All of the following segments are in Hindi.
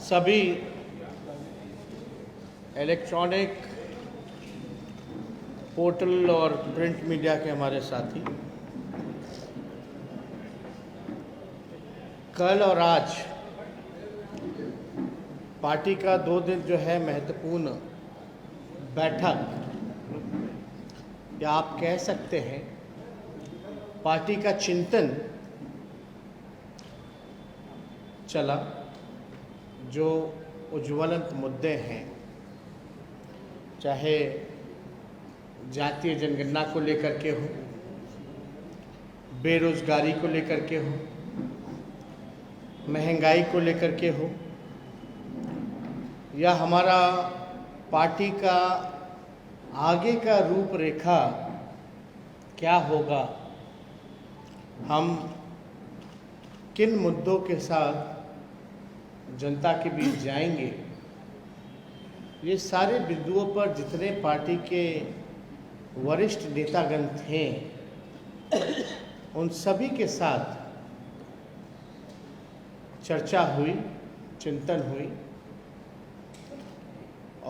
सभी इलेक्ट्रॉनिक पोर्टल और प्रिंट मीडिया के हमारे साथी, कल और आज पार्टी का 2 दिन जो है महत्वपूर्ण बैठक, या आप कह सकते हैं पार्टी का चिंतन चला, जो उज्ज्वलंत मुद्दे हैं, चाहे जातीय जनगणना को लेकर के हो, बेरोजगारी को लेकर के हो, महंगाई को लेकर के हो, या हमारा पार्टी का आगे का रूपरेखा क्या होगा, हम किन मुद्दों के साथ जनता के बीच जाएंगे, ये सारे बिंदुओं पर जितने पार्टी के वरिष्ठ नेतागण थे, उन सभी के साथ चर्चा हुई, चिंतन हुई।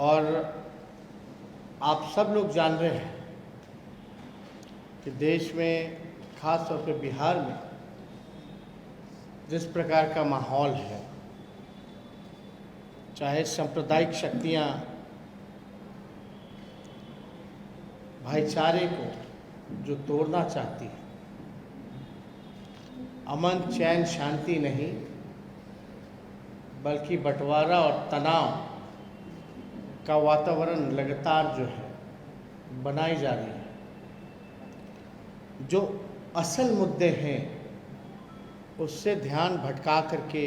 और आप सब लोग जान रहे हैं कि देश में, खास तौर पे बिहार में जिस प्रकार का माहौल है, चाहे सांप्रदायिक शक्तियाँ भाईचारे को जो तोड़ना चाहती है, अमन चैन शांति नहीं बल्कि बंटवारा और तनाव का वातावरण लगातार जो है बनाई जा रही है। जो असल मुद्दे हैं उससे ध्यान भटका करके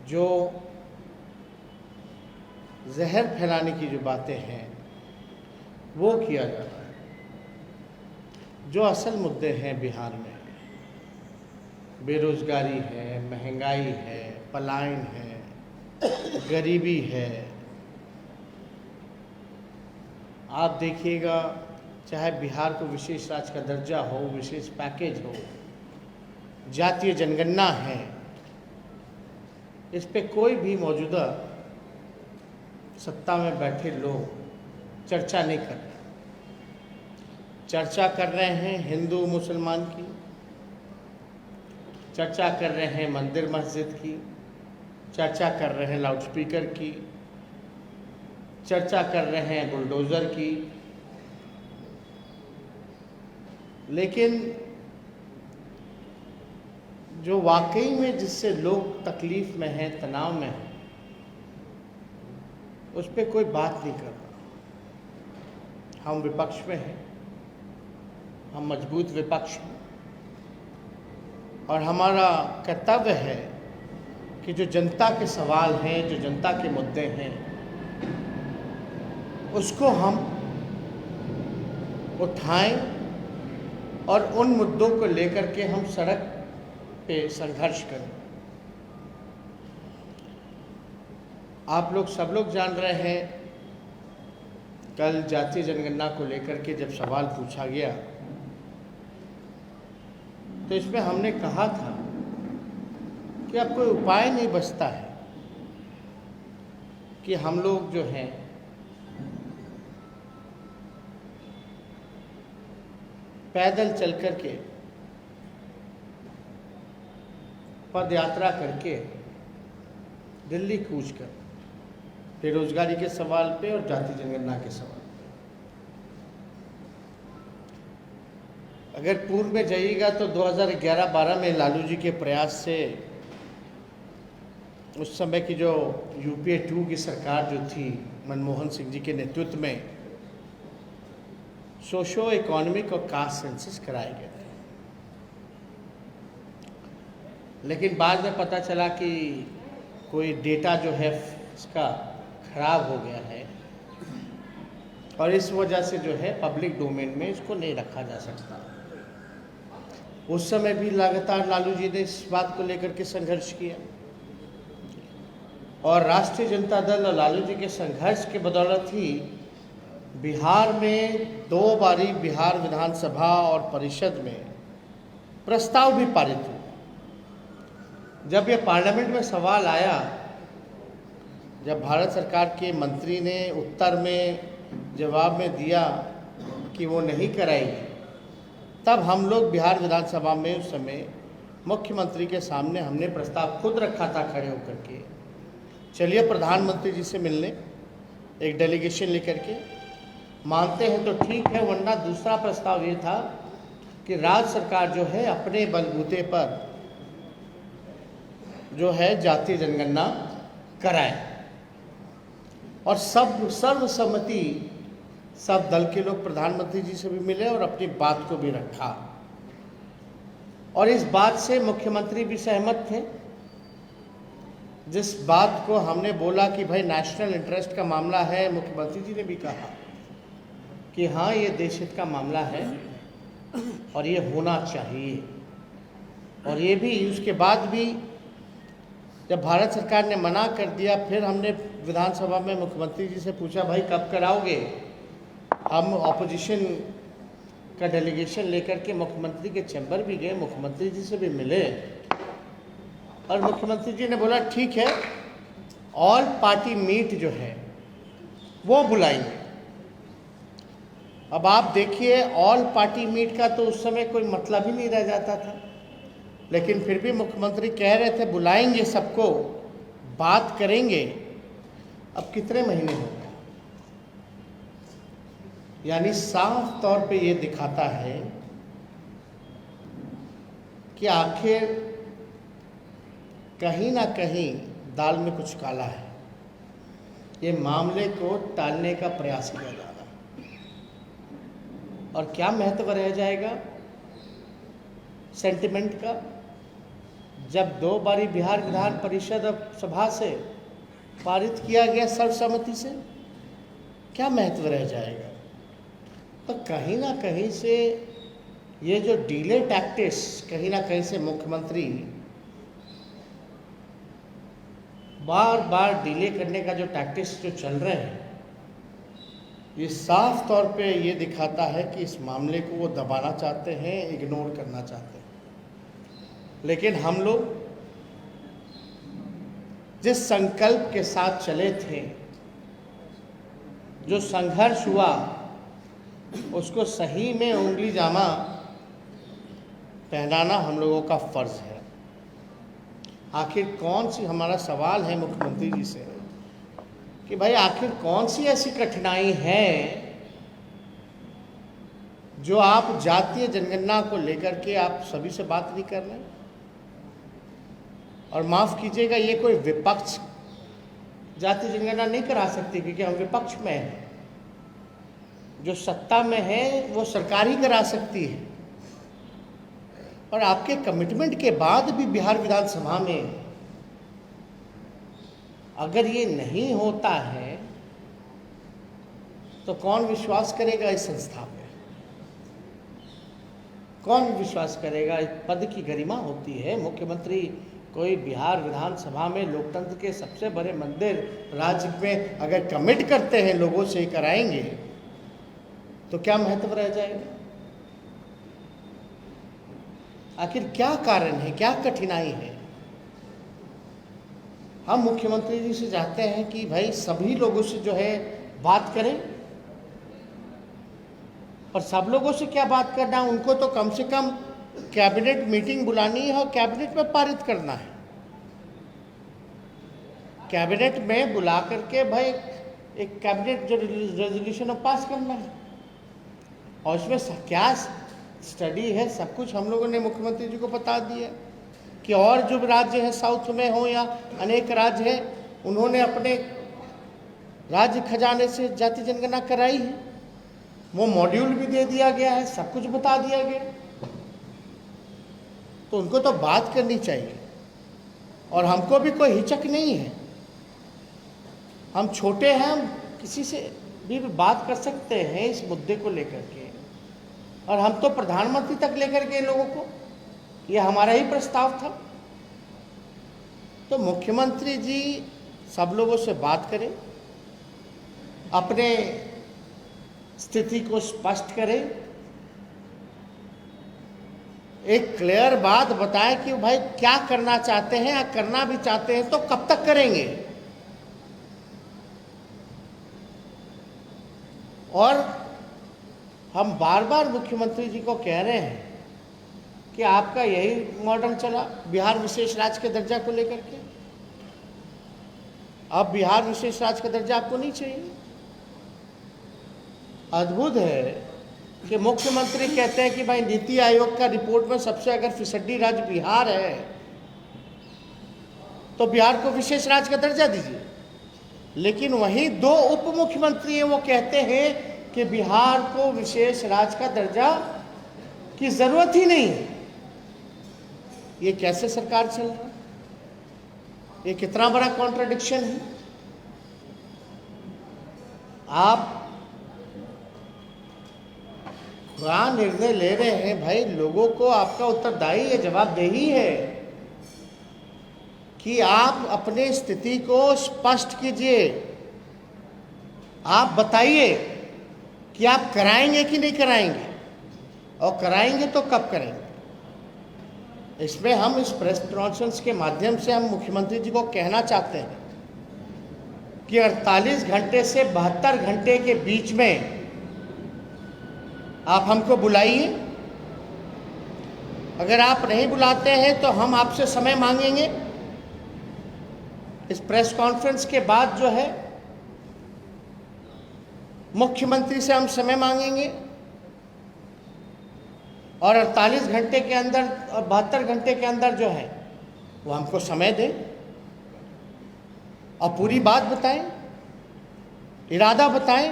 जो जहर फैलाने की जो बातें हैं वो किया जा रहा है। जो असल मुद्दे हैं बिहार में, बेरोजगारी है, महंगाई है, पलायन है, गरीबी है। आप देखिएगा, चाहे बिहार को विशेष राज्य का दर्जा हो, विशेष पैकेज हो, जातीय जनगणना है, इस पे कोई भी मौजूदा सत्ता में बैठे लोग चर्चा नहीं कर रहे। चर्चा कर रहे हैं हिंदू मुसलमान की, चर्चा कर रहे हैं मंदिर मस्जिद की, चर्चा कर रहे हैं लाउडस्पीकर की, चर्चा कर रहे हैं बुलडोज़र की। लेकिन जो वाकई में जिससे लोग तकलीफ में हैं, तनाव में हैं, उस पर कोई बात नहीं कर रहा। हम विपक्ष में हैं, हम मजबूत विपक्ष हैं, और हमारा कर्तव्य है कि जो जनता के सवाल हैं, जो जनता के मुद्दे हैं, उसको हम उठाएं और उन मुद्दों को लेकर के हम सड़क पे संघर्ष करें। आप लोग सब लोग जान रहे हैं, कल जातीय जनगणना को लेकर के जब सवाल पूछा गया तो इसमें हमने कहा था कि अब कोई उपाय नहीं बचता है कि हम लोग जो हैं पैदल चल करके, पद यात्रा करके दिल्ली कूच कर बेरोजगारी के सवाल पे और जातीय जनगणना के सवाल पे, अगर पूर्व में जाइएगा तो 2011-12 में लालू जी के प्रयास से उस समय की जो यूपीए 2 की सरकार जो थी, मनमोहन सिंह जी के नेतृत्व में, सोशो इकोनॉमिक और कास्ट सेंसस कराए गए थे। लेकिन बाद में पता चला कि कोई डेटा जो है इसका खराब हो गया है, और इस वजह से जो है पब्लिक डोमेन में इसको नहीं रखा जा सकता। उस समय भी लगातार लालू जी ने इस बात को लेकर के संघर्ष किया, और राष्ट्रीय जनता दल और लालू जी के संघर्ष के बदौलत ही बिहार में 2 बारी बिहार विधानसभा और परिषद में प्रस्ताव भी पारित हुआ जब ये पार्लियामेंट में सवाल आया, जब भारत सरकार के मंत्री ने उत्तर में जवाब में दिया कि वो नहीं कराएगी, तब हम लोग बिहार विधानसभा में उस समय मुख्यमंत्री के सामने हमने प्रस्ताव खुद रखा था खड़े होकर के, चलिए प्रधानमंत्री जी से मिलने एक डेलीगेशन लेकर के, मानते हैं तो ठीक है, वरना दूसरा प्रस्ताव ये था कि राज्य सरकार जो है अपने बलबूते पर जो है जातीय जनगणना कराए, और सर्वसम्मति सब दल के लोग प्रधानमंत्री जी से भी मिले और अपनी बात को भी रखा, और इस बात से मुख्यमंत्री भी सहमत थे। जिस बात को हमने बोला कि भाई नेशनल इंटरेस्ट का मामला है, मुख्यमंत्री जी ने भी कहा कि हाँ ये देश हित का मामला है और ये होना चाहिए। और ये भी उसके बाद भी जब भारत सरकार ने मना कर दिया, फिर हमने विधानसभा में मुख्यमंत्री जी से पूछा, भाई कब कराओगे? हम ऑपोजिशन का डेलीगेशन लेकर के मुख्यमंत्री के चैम्बर भी गए, मुख्यमंत्री जी से भी मिले, और मुख्यमंत्री जी ने बोला ठीक है, ऑल पार्टी मीट जो है वो बुलाएंगे। अब आप देखिए, ऑल पार्टी मीट का तो उस समय कोई मतलब ही नहीं रह जाता था, लेकिन फिर भी मुख्यमंत्री कह रहे थे बुलाएंगे सबको, बात करेंगे। अब कितने महीने हो गए? यानी साफ तौर पे ये दिखाता है कि आखिर कहीं ना कहीं दाल में कुछ काला है। ये मामले को टालने का प्रयास किया जा रहा है, और क्या महत्व रह जाएगा सेंटिमेंट का, जब 2 बारी बिहार विधान परिषद सभा से पारित किया गया सर्वसम्मति से, क्या महत्व रह जाएगा? तो कहीं ना कहीं से ये जो डिले टैक्टिक्स, कहीं ना कहीं से मुख्यमंत्री बार बार डिले करने का जो टैक्टिक्स जो चल रहे हैं, ये साफ तौर पे ये दिखाता है कि इस मामले को वो दबाना चाहते हैं, इग्नोर करना चाहते हैं। लेकिन हम लोग जिस संकल्प के साथ चले थे, जो संघर्ष हुआ, उसको सही में उंगली जामा पहनाना हम लोगों का फर्ज है। आखिर कौन सी, हमारा सवाल है मुख्यमंत्री जी से कि भाई आखिर कौन सी ऐसी कठिनाई है जो आप जातीय जनगणना को लेकर के आप सभी से बात नहीं कर रहे? और माफ़ कीजिएगा, ये कोई विपक्ष जातीय जनगणना नहीं करा सकती, क्योंकि हम विपक्ष में हैं। जो सत्ता में है वो सरकार ही करा सकती है। और आपके कमिटमेंट के बाद भी बिहार विधानसभा में अगर ये नहीं होता है तो कौन विश्वास करेगा इस संस्था पे? कौन विश्वास करेगा? इस पद की गरिमा होती है। मुख्यमंत्री कोई बिहार विधानसभा में लोकतंत्र के सबसे बड़े मंदिर राज्य में अगर कमिट करते हैं, लोगों से कराएंगे, तो क्या महत्व रह जाएगा? आखिर क्या कारण है, क्या कठिनाई है? हम मुख्यमंत्री जी से चाहते हैं कि भाई सभी लोगों से जो है बात करें, और सब लोगों से क्या बात करना, उनको तो कम से कम कैबिनेट मीटिंग बुलानी है और कैबिनेट में पारित करना है। कैबिनेट में बुला करके भाई एक कैबिनेट जो रेजोल्यूशन पास करना है, और इसमें क्या स्टडी है, सब कुछ हम लोगों ने मुख्यमंत्री जी को बता दिया कि और जो राज्य हैं साउथ में हो या अनेक राज्य हैं, उन्होंने अपने राज्य खजाने से जाति जनगणना कराई है। वो मॉड्यूल भी दे दिया गया है, सब कुछ बता दिया गया, तो उनको तो बात करनी चाहिए। और हमको भी कोई हिचक नहीं है, हम छोटे हैं, हम किसी से भी बात कर सकते हैं इस मुद्दे को लेकर के। और हम तो प्रधानमंत्री तक लेकर गए लोगों को, ये हमारा ही प्रस्ताव था। तो मुख्यमंत्री जी सब लोगों से बात करें, अपने स्थिति को स्पष्ट करें, एक क्लियर बात बताएं कि भाई क्या करना चाहते हैं, या करना भी चाहते हैं तो कब तक करेंगे। और हम बार बार मुख्यमंत्री जी को कह रहे हैं कि आपका यही मॉडल चला बिहार विशेष राज्य के दर्जा को लेकर के। अब बिहार विशेष राज्य का दर्जा आपको नहीं चाहिए। अद्भुत है कि मुख्यमंत्री कहते हैं कि भाई नीति आयोग का रिपोर्ट में सबसे अगर फिसड्डी राज्य बिहार है तो बिहार को विशेष राज्य का दर्जा दीजिए, लेकिन वहीं दो उप मुख्यमंत्री हैं वो कहते हैं कि बिहार को विशेष राज्य का दर्जा की जरूरत ही नहीं है। ये कैसे सरकार चल रहा है? ये कितना बड़ा कॉन्ट्रडिक्शन है। आप क्या निर्णय ले रहे हैं भाई? लोगों को आपका उत्तरदायी है, जवाबदेही है कि आप अपने स्थिति को स्पष्ट कीजिए। आप बताइए कि आप कराएंगे कि नहीं कराएंगे, और कराएंगे तो कब करेंगे। इसमें हम इस प्रेस कॉन्फ्रेंस के माध्यम से हम मुख्यमंत्री जी को कहना चाहते हैं कि 48 घंटे से 72 घंटे के बीच में आप हमको बुलाइए। अगर आप नहीं बुलाते हैं तो हम आपसे समय मांगेंगे। इस प्रेस कॉन्फ्रेंस के बाद जो है मुख्यमंत्री से हम समय मांगेंगे, और 48 घंटे के अंदर और 72 घंटे के अंदर जो है वो हमको समय दें और पूरी बात बताएं, इरादा बताएं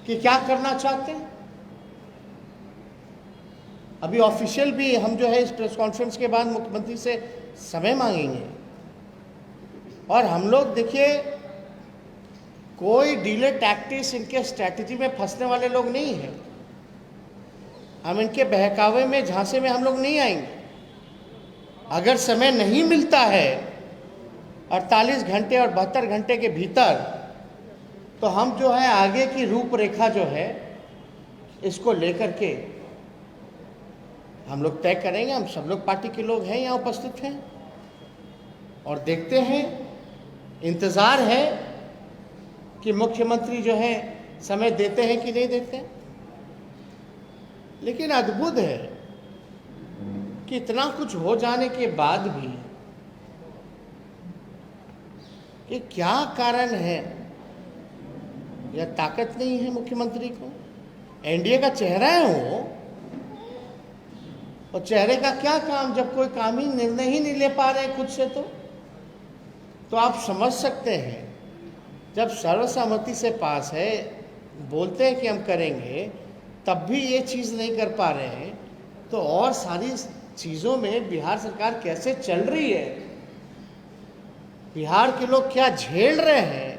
कि क्या करना चाहते हैं। अभी ऑफिशियल भी हम जो है इस प्रेस कॉन्फ्रेंस के बाद मुख्यमंत्री से समय मांगेंगे। और हम लोग देखिए, कोई डीले टैक्टिक्स इनके स्ट्रैटेजी में फंसने वाले लोग नहीं हैं। हम इनके बहकावे में, झांसे में हम लोग नहीं आएंगे। अगर समय नहीं मिलता है 48 घंटे और 72 घंटे के भीतर, तो हम जो है आगे की रूपरेखा जो है इसको लेकर के हम लोग तय करेंगे। हम सब लोग पार्टी के लोग हैं, यहाँ उपस्थित हैं, और देखते हैं, इंतज़ार है कि मुख्यमंत्री जो है समय देते हैं कि नहीं देते हैं। लेकिन अद्भुत है कि इतना कुछ हो जाने के बाद भी कि क्या कारण है, या ताकत नहीं है मुख्यमंत्री को। एनडीए का चेहरा है वो, और चेहरे का क्या काम जब कोई काम ही निर्णय ही नहीं ले पा रहे खुद से। तो आप समझ सकते हैं, जब सर्वसम्मति से पास है, बोलते हैं कि हम करेंगे, तब भी ये चीज़ नहीं कर पा रहे हैं, तो और सारी चीज़ों में बिहार सरकार कैसे चल रही है, बिहार के लोग क्या झेल रहे हैं,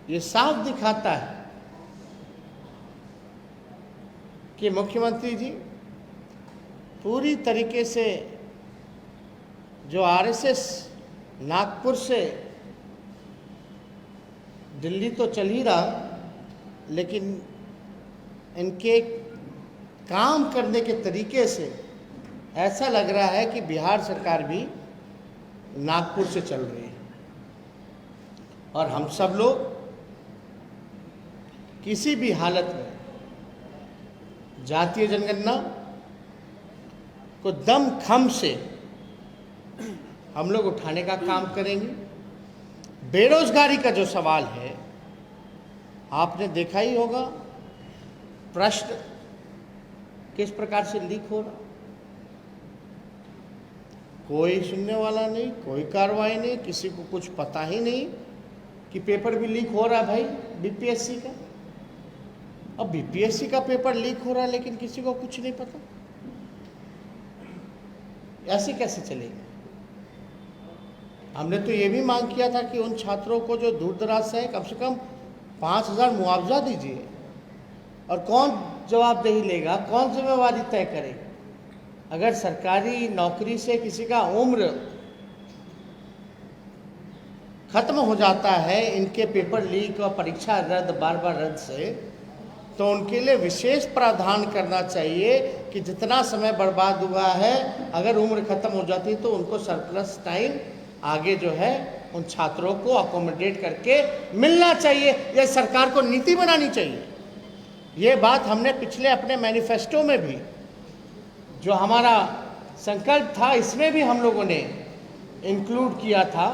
ये साफ दिखाता है कि मुख्यमंत्री जी पूरी तरीके से जो आरएसएस नागपुर से दिल्ली तो चल ही रहा, लेकिन इनके काम करने के तरीके से ऐसा लग रहा है कि बिहार सरकार भी नागपुर से चल रही है। और हम सब लोग किसी भी हालत में जातीय जनगणना को दमखम से हम लोग उठाने का काम करेंगे। बेरोजगारी का जो सवाल है, आपने देखा ही होगा, प्रश्न किस प्रकार से लीक हो रहा, कोई सुनने वाला नहीं, कोई कार्रवाई नहीं, किसी को कुछ पता ही नहीं कि पेपर भी लीक हो रहा भाई बीपीएससी का। अब बीपीएससी का पेपर लीक हो रहा है, लेकिन किसी को कुछ नहीं पता। ऐसे कैसे चलेगा? हमने तो ये भी मांग किया था कि उन छात्रों को जो दूर दराज से हैं, कम से कम 5,000 मुआवजा दीजिए। और कौन जवाबदेही लेगा, कौन जिम्मेवारी तय करेगा? अगर सरकारी नौकरी से किसी का उम्र खत्म हो जाता है इनके पेपर लीक और परीक्षा रद्द, बार बार रद्द से, तो उनके लिए विशेष प्रावधान करना चाहिए कि जितना समय बर्बाद हुआ है, अगर उम्र खत्म हो जाती तो उनको सरप्लस टाइम आगे जो है उन छात्रों को अकोमोडेट करके मिलना चाहिए। यह सरकार को नीति बनानी चाहिए। ये बात हमने पिछले अपने मैनिफेस्टो में भी, जो हमारा संकल्प था, इसमें भी हम लोगों ने इंक्लूड किया था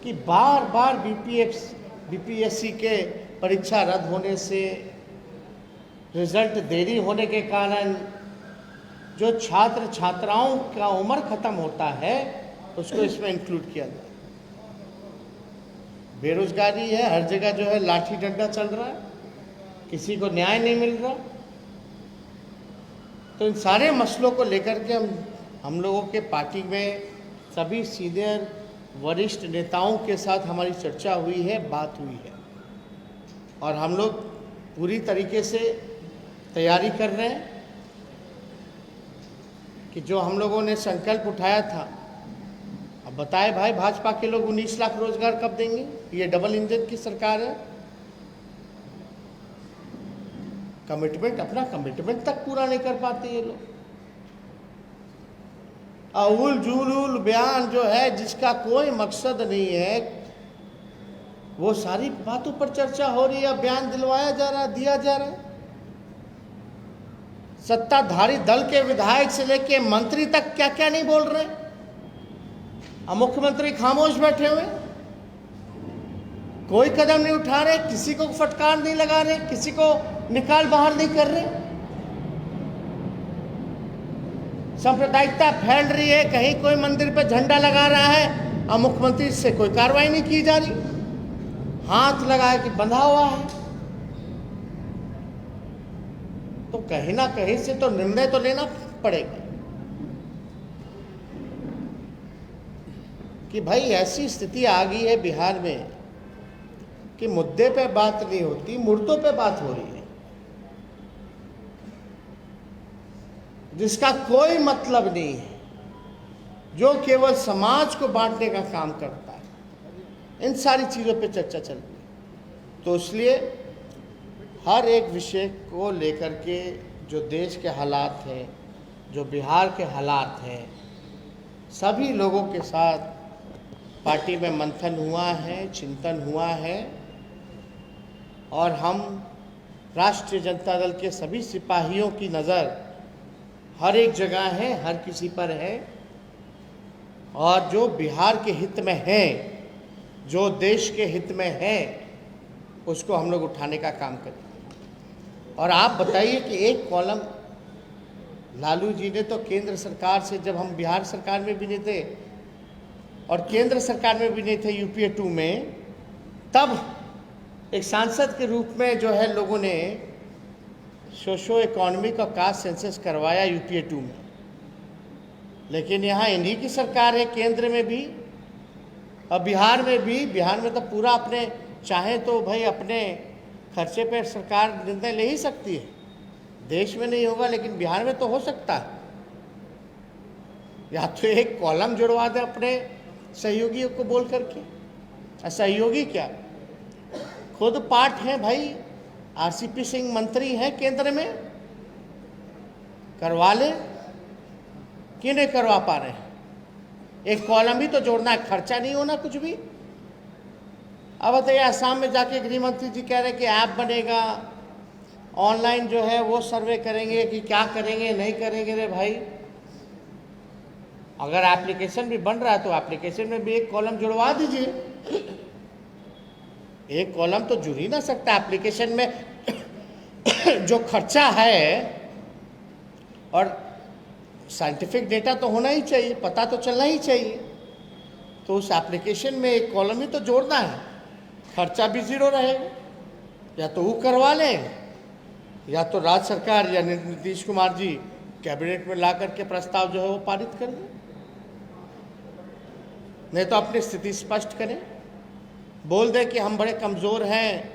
कि बार बार बीपीएससी के परीक्षा रद्द होने से, रिजल्ट देरी होने के कारण जो छात्र छात्राओं का उम्र खत्म होता है उसको इसमें इंक्लूड किया जाए। बेरोजगारी है, हर जगह जो है लाठी डंडा चल रहा है, किसी को न्याय नहीं मिल रहा। तो इन सारे मसलों को लेकर के हम लोगों के पार्टी में सभी सीनियर वरिष्ठ नेताओं के साथ हमारी चर्चा हुई है, बात हुई है, और हम लोग पूरी तरीके से तैयारी कर रहे हैं कि जो हम लोगों ने संकल्प उठाया था। अब बताए भाई, भाजपा के लोग 19 लाख रोजगार कब देंगे? ये डबल इंजन की सरकार है। कमिटमेंट, अपना कमिटमेंट तक पूरा नहीं कर पाते ये लोग। अउल जुलूल बयान जो है, जिसका कोई मकसद नहीं है, वो सारी बातों पर चर्चा हो रही है, बयान दिलवाया जा रहा है, दिया जा रहा है। सत्ताधारी दल के विधायक से लेके मंत्री तक क्या क्या नहीं बोल रहे, अब मुख्यमंत्री खामोश बैठे हुए, कोई कदम नहीं उठा रहे, किसी को फटकार नहीं लगा रहे, किसी को निकाल बाहर नहीं कर रहे। सांप्रदायिकता फैल रही है, कहीं कोई मंदिर पर झंडा लगा रहा है और मुख्यमंत्री से कोई कार्रवाई नहीं की जा रही, हाथ लगा के बंधा हुआ है। तो कहीं ना कहीं से तो निर्णय तो लेना पड़ेगा कि भाई ऐसी स्थिति आ गई है बिहार में कि मुद्दे पे बात नहीं होती, मुर्दों पे बात हो रही है, जिसका कोई मतलब नहीं है, जो केवल समाज को बांटने का काम करता है। इन सारी चीज़ों पे चर्चा चल रही है। तो इसलिए हर एक विषय को लेकर के जो देश के हालात हैं, जो बिहार के हालात हैं, सभी लोगों के साथ पार्टी में मंथन हुआ है, चिंतन हुआ है, और हम राष्ट्रीय जनता दल के सभी सिपाहियों की नज़र हर एक जगह है, हर किसी पर है, और जो बिहार के हित में है, जो देश के हित में है, उसको हम लोग उठाने का काम करें। और आप बताइए कि एक कॉलम लालू जी ने तो केंद्र सरकार से, जब हम बिहार सरकार में भी नहीं थे और केंद्र सरकार में भी नहीं थे यूपीए 2 में, तब एक सांसद के रूप में जो है लोगों ने सोशो इकोनॉमिक और कास्ट सेंसस करवाया यूपीए 2 में। लेकिन यहाँ इन्हीं की सरकार है केंद्र में भी और बिहार में भी। बिहार में तो पूरा अपने चाहे तो भाई अपने खर्चे पर सरकार निर्णय ले ही सकती है, देश में नहीं होगा लेकिन बिहार में तो हो सकता है। या तो एक कॉलम जुड़वा दे अपने सहयोगियों को बोल करके। सहयोगी क्या, खुद पार्ट हैं भाई, आरसीपी सिंह मंत्री हैं केंद्र में, करवा ले, क्यों नहीं करवा पा रहे हैं? एक कॉलम ही तो जोड़ना है, खर्चा नहीं होना कुछ भी। अब बताइए, असम में जाके गृह मंत्री जी कह रहे हैं कि ऐप बनेगा, ऑनलाइन जो है वो सर्वे करेंगे कि क्या करेंगे नहीं करेंगे। रे भाई, अगर एप्लीकेशन भी बन रहा है तो एप्लीकेशन में भी एक कॉलम जुड़वा दीजिए। एक कॉलम तो जुड़ ही ना सकता एप्लीकेशन में। जो खर्चा है, और साइंटिफिक डेटा तो होना ही चाहिए, पता तो चलना ही चाहिए, तो उस एप्लीकेशन में एक कॉलम ही तो जोड़ना है, खर्चा भी जीरो रहेगा। या तो वो करवा लें, या तो राज्य सरकार या नीतीश कुमार जी कैबिनेट में ला करके प्रस्ताव जो है वो पारित कर दें, नहीं तो अपनी स्थिति स्पष्ट करें, बोल दें कि हम बड़े कमज़ोर हैं,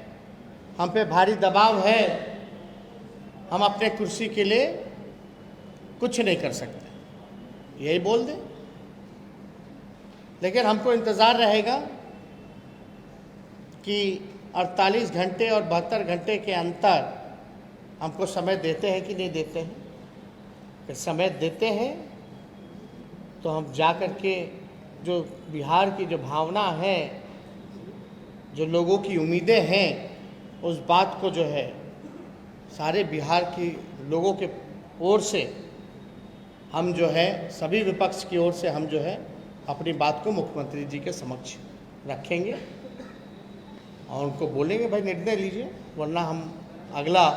हम पे भारी दबाव है, हम अपने कुर्सी के लिए कुछ नहीं कर सकते, यही बोल दें। लेकिन हमको इंतज़ार रहेगा कि 48 घंटे और 72 घंटे के अंतर हमको समय देते हैं कि नहीं देते हैं। अगर समय देते हैं तो हम जा कर के जो बिहार की जो भावना है, जो लोगों की उम्मीदें हैं, उस बात को जो है सारे बिहार की लोगों के ओर से हम जो है सभी विपक्ष की ओर से हम जो है अपनी बात को मुख्यमंत्री जी के समक्ष रखेंगे और उनको बोलेंगे भाई निर्णय लीजिए, वरना हम अगला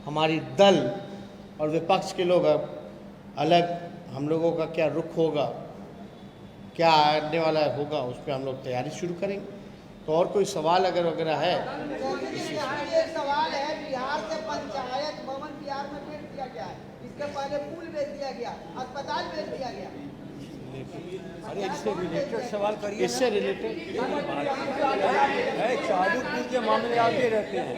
हमारी दल और विपक्ष के लोग अलग हम लोगों का क्या रुख होगा, क्या आने वाला होगा, उस पर हम लोग तैयारी शुरू करेंगे। तो और कोई सवाल अगर वगैरह है? ये सवाल है, बिहार से पंचायत भवन बिहार में भेज दिया गया है, इसके पहले पुल भेज दिया गया, अस्पताल भेज दिया गया। अरे इससे रिलेटेड सवाल करिए। इससे रिलेटेड है, चालू पुल के मामले आते रहते हैं।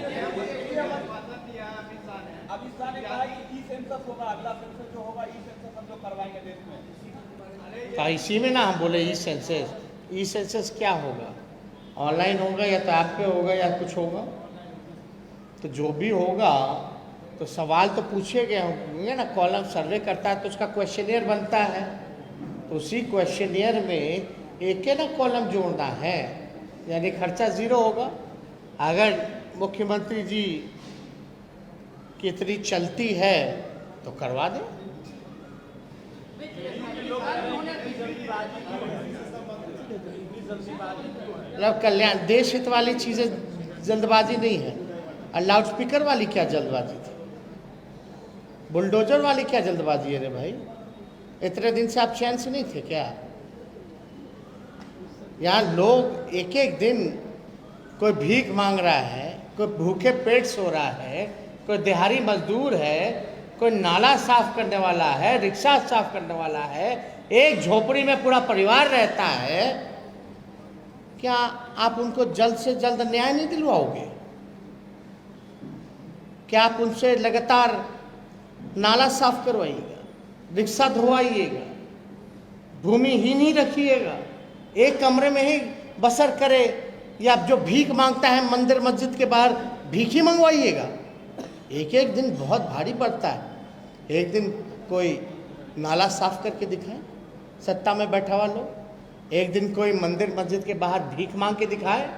अब इस साल कहा कि ई सेंसस होगा, अगला सेंसस जो होगा ई सेंसस हम लोग करवाएंगे देश में। तो इसी में ना हम बोले ई सेंसस। ई सेंसस क्या होगा? ऑनलाइन होगा या तो ऐप पे होगा या कुछ होगा? तो जो भी होगा तो सवाल तो पूछे गए होंगे ना। कॉलम सर्वे करता है तो उसका क्वेश्चनियर बनता है, तो उसी क्वेश्चनियर में एक ना कॉलम जोड़ना है, यानी खर्चा ज़ीरो होगा। अगर मुख्यमंत्री जी की इतनी चलती है तो करवा दें। मतलब कल्याण देश हित वाली चीज़ें जल्दबाजी नहीं है। और लाउड स्पीकर वाली क्या जल्दबाजी थी? बुलडोजर वाली क्या जल्दबाजी है रे भाई? इतने दिन से आप चैन से नहीं थे क्या? यहाँ लोग एक एक दिन कोई भीख मांग रहा है, कोई भूखे पेट सो रहा है, कोई दिहाड़ी मजदूर है, कोई नाला साफ करने वाला है, रिक्शा साफ करने वाला है, एक झोपड़ी में पूरा परिवार रहता है। क्या आप उनको जल्द से जल्द न्याय नहीं दिलवाओगे? क्या आप उनसे लगातार नाला साफ करवाइएगा, रिक्शा धोवाइएगा, भूमि ही नहीं रखिएगा, एक कमरे में ही बसर करे, या जो भीख मांगता है मंदिर मस्जिद के बाहर भीख ही मंगवाइएगा? एक एक दिन बहुत भारी पड़ता है। एक दिन कोई नाला साफ करके दिखाए सत्ता में बैठा हुआ लोग, एक दिन कोई मंदिर मस्जिद के बाहर भीख मांग के दिखाए।